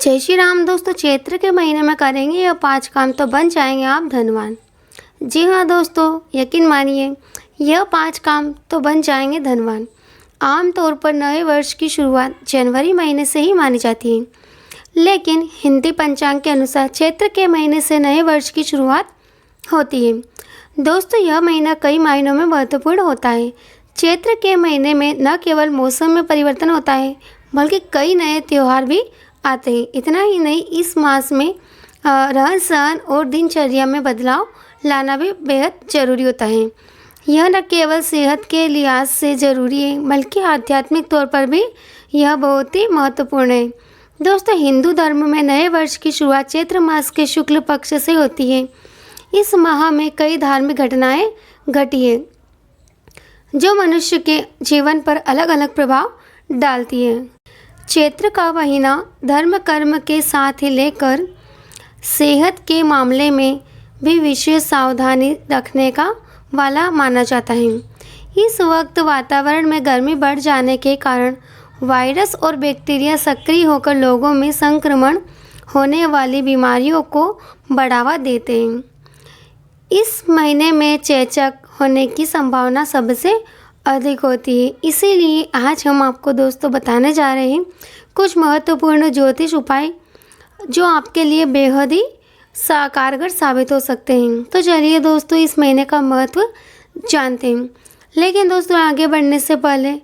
जय श्री राम दोस्तों। चैत्र के महीने में करेंगे यह 5 काम तो बन जाएंगे आप धनवान। जी हाँ दोस्तों, यकीन मानिए यह 5 काम तो बन जाएंगे धनवान। आमतौर पर नए वर्ष की शुरुआत जनवरी महीने से ही मानी जाती है, लेकिन हिंदी पंचांग के अनुसार चैत्र के महीने से नए वर्ष की शुरुआत होती है। दोस्तों, यह महीना कई मायनों में महत्वपूर्ण होता है। चैत्र के महीने में न केवल मौसम में परिवर्तन होता है, बल्कि कई नए त्यौहार भी आते हैं। इतना ही नहीं, इस मास में रहन सहन और दिनचर्या में बदलाव लाना भी बेहद ज़रूरी होता है। यह न केवल सेहत के लिहाज से ज़रूरी है, बल्कि आध्यात्मिक तौर पर भी यह बहुत ही महत्वपूर्ण है। दोस्तों, हिंदू धर्म में नए वर्ष की शुरुआत चैत्र मास के शुक्ल पक्ष से होती है। इस माह में कई धार्मिक घटनाएं घटी है, जो मनुष्य के जीवन पर अलग अलग प्रभाव डालती है। चैत्र का महीना धर्म कर्म के साथ ही लेकर सेहत के मामले में भी विशेष सावधानी रखने का वाला माना जाता है। इस वक्त वातावरण में गर्मी बढ़ जाने के कारण वायरस और बैक्टीरिया सक्रिय होकर लोगों में संक्रमण होने वाली बीमारियों को बढ़ावा देते हैं। इस महीने में चेचक होने की संभावना सबसे अधिक होती है। इसीलिए आज हम आपको दोस्तों बताने जा रहे हैं कुछ महत्वपूर्ण ज्योतिष उपाय जो आपके लिए बेहद ही कारगर साबित हो सकते हैं। तो चलिए दोस्तों, इस महीने का महत्व जानते हैं। लेकिन दोस्तों, आगे बढ़ने से पहले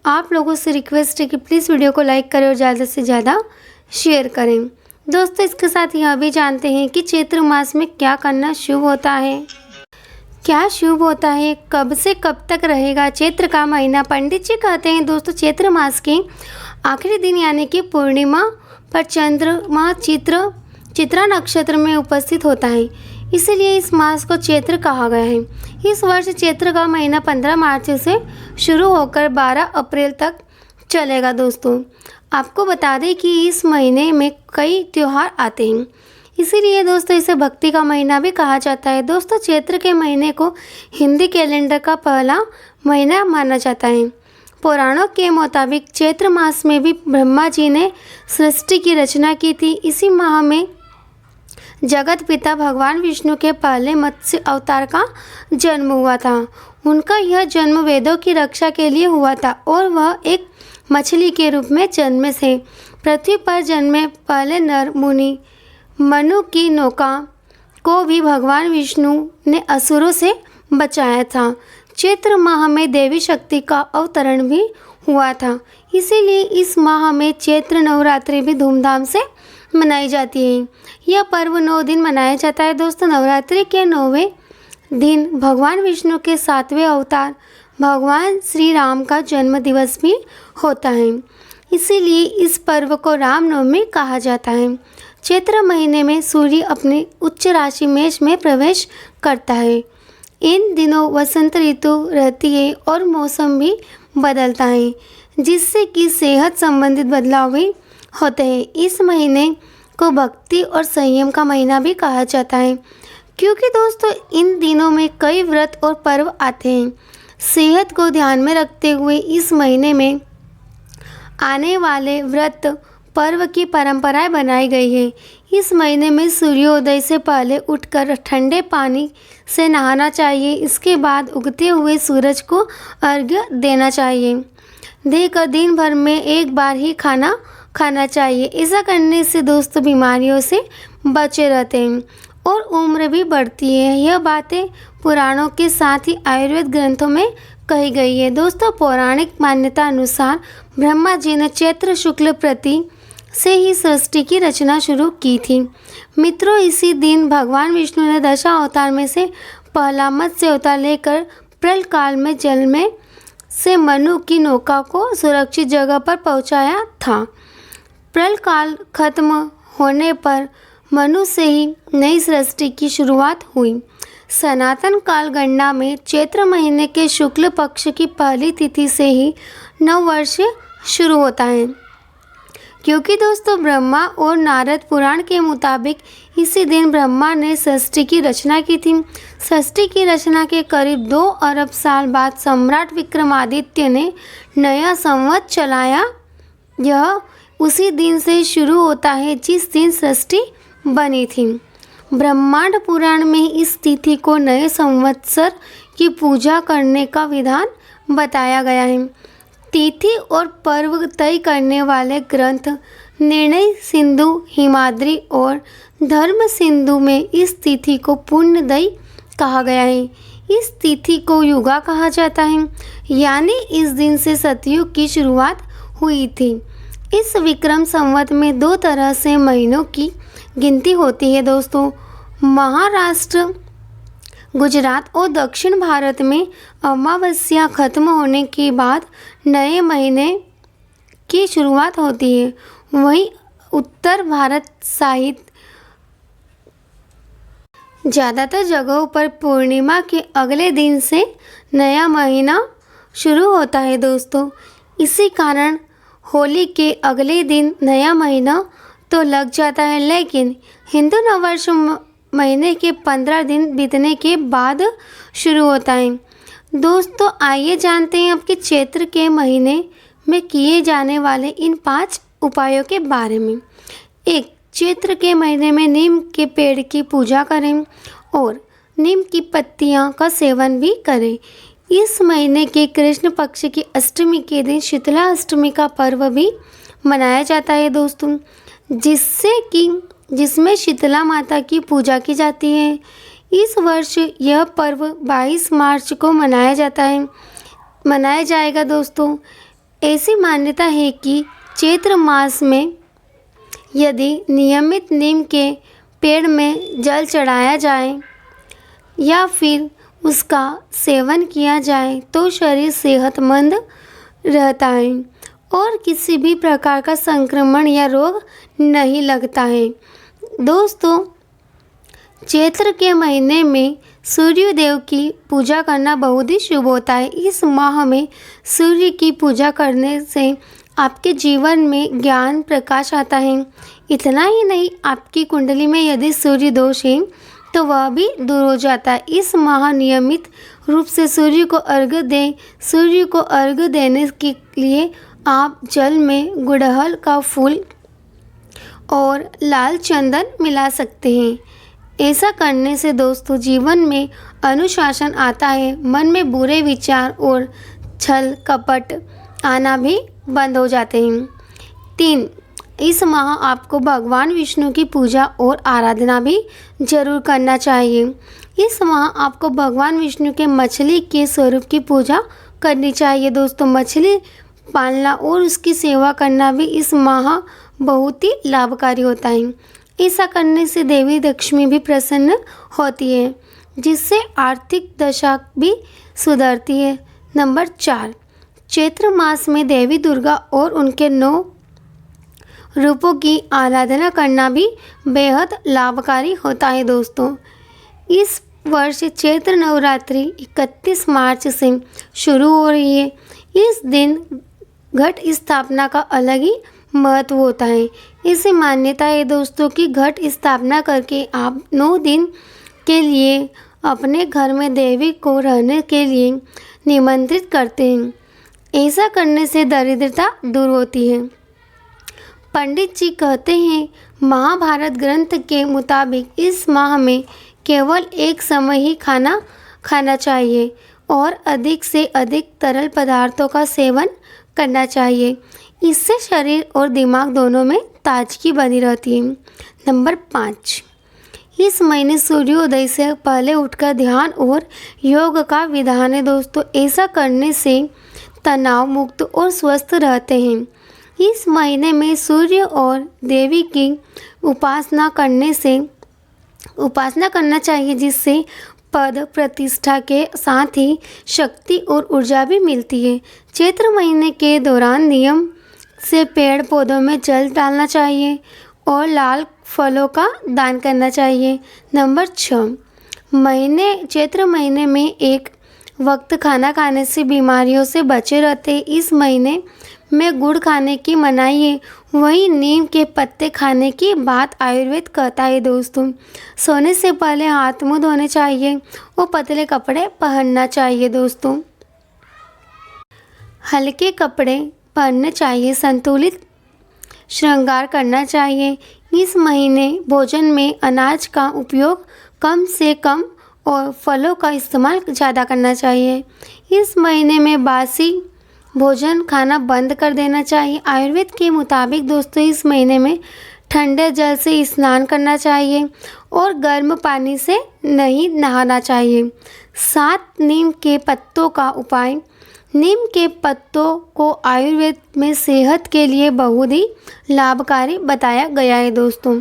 आप लोगों से रिक्वेस्ट है कि प्लीज़ वीडियो को लाइक करें और ज़्यादा से ज़्यादा शेयर करें। दोस्तों, इसके साथ यह भी जानते हैं कि चैत्र मास में क्या करना शुभ होता है, क्या शुभ होता है, कब से कब तक रहेगा चैत्र का महीना। पंडित जी कहते हैं दोस्तों, चैत्र मास के आखिरी दिन यानी कि पूर्णिमा पर चंद्रमा चित्रा नक्षत्र में उपस्थित होता है, इसीलिए इस मास को चैत्र कहा गया है। इस वर्ष चैत्र का महीना 15 मार्च से शुरू होकर 12 अप्रैल तक चलेगा। दोस्तों, आपको बता दें कि इस महीने में कई त्यौहार आते हैं, इसीलिए दोस्तों इसे भक्ति का महीना भी कहा जाता है। दोस्तों, चैत्र के महीने को हिंदी कैलेंडर का पहला महीना माना जाता है। पुराणों के मुताबिक चैत्र मास में भी ब्रह्मा जी ने सृष्टि की रचना की थी। इसी माह में जगत पिता भगवान विष्णु के पहले मत्स्य अवतार का जन्म हुआ था। उनका यह जन्म वेदों की रक्षा के लिए हुआ था और वह एक मछली के रूप में जन्मे थे। पृथ्वी पर जन्मे पहले नर मुनि मनु की नौका को भी भगवान विष्णु ने असुरों से बचाया था। चैत्र माह में देवी शक्ति का अवतरण भी हुआ था, इसीलिए इस माह में चैत्र नवरात्रि भी धूमधाम से मनाई जाती है। यह पर्व 9 दिन मनाया जाता है। दोस्तों, नवरात्रि के 9वें दिन भगवान विष्णु के 7वें अवतार भगवान श्री राम का जन्म दिवस भी होता है, इसीलिए इस पर्व को रामनवमी कहा जाता है। चैत्र महीने में सूर्य अपने उच्च राशि मेष में प्रवेश करता है। इन दिनों वसंत ऋतु रहती है और मौसम भी बदलता है, जिससे कि सेहत संबंधित बदलाव भी होते हैं। इस महीने को भक्ति और संयम का महीना भी कहा जाता है, क्योंकि दोस्तों इन दिनों में कई व्रत और पर्व आते हैं। सेहत को ध्यान में रखते हुए इस महीने में आने वाले व्रत पर्व की परंपराएं बनाई गई है। इस महीने में सूर्योदय से पहले उठकर ठंडे पानी से नहाना चाहिए। इसके बाद उगते हुए सूरज को अर्घ्य देना चाहिए, देकर दिन भर में एक बार ही खाना खाना चाहिए। ऐसा करने से दोस्तों बीमारियों से बचे रहते हैं और उम्र भी बढ़ती है। यह बातें पुराणों के साथ ही आयुर्वेद ग्रंथों में कही गई है। दोस्तों, पौराणिक मान्यता अनुसार ब्रह्मा जी ने चैत्र शुक्ल प्रति से ही सृष्टि की रचना शुरू की थी। मित्रों, इसी दिन भगवान विष्णु ने दशा अवतार में से पहला मत्स्य अवतार लेकर प्रलय काल में जल में से मनु की नौका को सुरक्षित जगह पर पहुंचाया था। प्रलय काल खत्म होने पर मनु से ही नई सृष्टि की शुरुआत हुई। सनातन काल गणना में चैत्र महीने के शुक्ल पक्ष की पहली तिथि से ही नव वर्ष शुरू होता है, क्योंकि दोस्तों ब्रह्मा और नारद पुराण के मुताबिक इसी दिन ब्रह्मा ने सृष्टि की रचना की थी। सृष्टि की रचना के करीब 2 अरब साल बाद सम्राट विक्रमादित्य ने नया संवत चलाया। यह उसी दिन से शुरू होता है जिस दिन सृष्टि बनी थी। ब्रह्मांड पुराण में इस तिथि को नए संवत्सर की पूजा करने का विधान बताया गया है। तिथि और पर्व तय करने वाले ग्रंथ निर्णय सिंधु, हिमाद्री और धर्म सिंधु में इस तिथि को पुण्यदयी कहा गया है। इस तिथि को युगा कहा जाता है, यानी इस दिन से सतयुग की शुरुआत हुई थी। इस विक्रम संवत में 2 तरह से महीनों की गिनती होती है दोस्तों। महाराष्ट्र, गुजरात और दक्षिण भारत में अमावस्या खत्म होने के बाद नए महीने की शुरुआत होती है। वहीं उत्तर भारत सहित ज़्यादातर जगहों पर पूर्णिमा के अगले दिन से नया महीना शुरू होता है दोस्तों। इसी कारण होली के अगले दिन नया महीना तो लग जाता है, लेकिन हिंदू नववर्ष महीने के 15 दिन बीतने के बाद शुरू होता है। दोस्तों आइए जानते हैं आपके चैत्र के महीने में किए जाने वाले इन 5 उपायों के बारे में। 1. चैत्र के महीने में नीम के पेड़ की पूजा करें और नीम की पत्तियां का सेवन भी करें। इस महीने के कृष्ण पक्ष की अष्टमी के दिन शीतला अष्टमी का पर्व भी मनाया जाता है दोस्तों, जिसमें शीतला माता की पूजा की जाती है। इस वर्ष यह पर्व 22 मार्च को मनाया जाएगा दोस्तों। ऐसी मान्यता है कि चैत्र मास में यदि नियमित नीम के पेड़ में जल चढ़ाया जाए या फिर उसका सेवन किया जाए तो शरीर सेहतमंद रहता है और किसी भी प्रकार का संक्रमण या रोग नहीं लगता है। दोस्तों चैत्र के महीने में सूर्य देव की पूजा करना बहुत ही शुभ होता है। इस माह में सूर्य की पूजा करने से आपके जीवन में ज्ञान प्रकाश आता है। इतना ही नहीं, आपकी कुंडली में यदि सूर्य दोष है तो वह भी दूर हो जाता है। इस माह नियमित रूप से सूर्य को अर्घ्य दें। सूर्य को अर्घ्य देने के लिए आप जल में गुड़हल का फूल और लाल चंदन मिला सकते हैं। ऐसा करने से दोस्तों जीवन में अनुशासन आता है, मन में बुरे विचार और छल कपट आना भी बंद हो जाते हैं। 3. इस माह आपको भगवान विष्णु की पूजा और आराधना भी जरूर करना चाहिए। इस माह आपको भगवान विष्णु के मछली के स्वरूप की पूजा करनी चाहिए दोस्तों। मछली पालना और उसकी सेवा करना भी इस माह बहुत ही लाभकारी होता है। ऐसा करने से देवी लक्ष्मी भी प्रसन्न होती है, जिससे आर्थिक दशा भी सुधरती है। नंबर 4. चैत्र मास में देवी दुर्गा और उनके 9 रूपों की आराधना करना भी बेहद लाभकारी होता है दोस्तों। इस वर्ष चैत्र नवरात्रि 31 मार्च से शुरू हो रही है। इस दिन घट स्थापना का अलग ही महत्व होता है। इसे मान्यता है दोस्तों कि घट स्थापना करके आप 9 दिन के लिए अपने घर में देवी को रहने के लिए निमंत्रित करते हैं। ऐसा करने से दरिद्रता दूर होती है। पंडित जी कहते हैं, महाभारत ग्रंथ के मुताबिक इस माह में केवल एक समय ही खाना खाना चाहिए और अधिक से अधिक तरल पदार्थों का सेवन करना चाहिए। इससे शरीर और दिमाग दोनों में ताजगी बनी रहती है। नंबर 5. इस महीने सूर्योदय से पहले उठकर ध्यान और योग का विधान है दोस्तों। ऐसा करने से तनाव मुक्त और स्वस्थ रहते हैं। इस महीने में सूर्य और देवी की उपासना करना चाहिए, जिससे पद प्रतिष्ठा के साथ ही शक्ति और ऊर्जा भी मिलती है। चैत्र महीने के दौरान नियम से पेड़ पौधों में जल डालना चाहिए और लाल फलों का दान करना चाहिए। नंबर 6. चैत्र महीने में एक वक्त खाना खाने से बीमारियों से बचे रहते हैं। इस महीने में गुड़ खाने की मनाही है। वहीं नीम के पत्ते खाने की बात आयुर्वेद कहता है दोस्तों। सोने से पहले हाथ मुंह धोने चाहिए और पतले कपड़े पहनना चाहिए दोस्तों। हल्के कपड़े पहनने चाहिए। संतुलित श्रृंगार करना चाहिए। इस महीने भोजन में अनाज का उपयोग कम से कम और फलों का इस्तेमाल ज़्यादा करना चाहिए। इस महीने में बासी भोजन खाना बंद कर देना चाहिए। आयुर्वेद के मुताबिक दोस्तों इस महीने में ठंडे जल से स्नान करना चाहिए और गर्म पानी से नहीं नहाना चाहिए। 7 नीम के पत्तों का उपाय। नीम के पत्तों को आयुर्वेद में सेहत के लिए बहुत ही लाभकारी बताया गया है दोस्तों।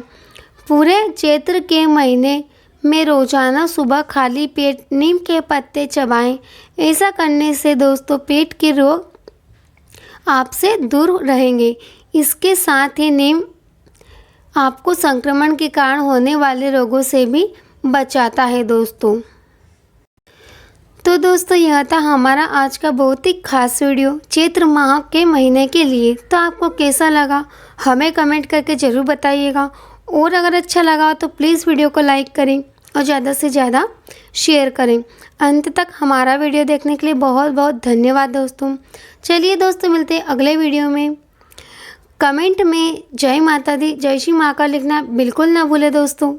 पूरे चैत्र के महीने में रोजाना सुबह खाली पेट नीम के पत्ते चबाएं। ऐसा करने से दोस्तों पेट के रोग आपसे दूर रहेंगे। इसके साथ ही नीम आपको संक्रमण के कारण होने वाले रोगों से भी बचाता है दोस्तों। तो दोस्तों यह था हमारा आज का बहुत ही खास वीडियो चैत्र माह के महीने के लिए। तो आपको कैसा लगा हमें कमेंट करके ज़रूर बताइएगा और अगर अच्छा लगा तो प्लीज़ वीडियो को लाइक करें और ज़्यादा से ज़्यादा शेयर करें। अंत तक हमारा वीडियो देखने के लिए बहुत बहुत धन्यवाद दोस्तों। चलिए दोस्तों मिलते हैं अगले वीडियो में। कमेंट में जय माता दी जय श्री महाकाल लिखना बिल्कुल ना भूले दोस्तों।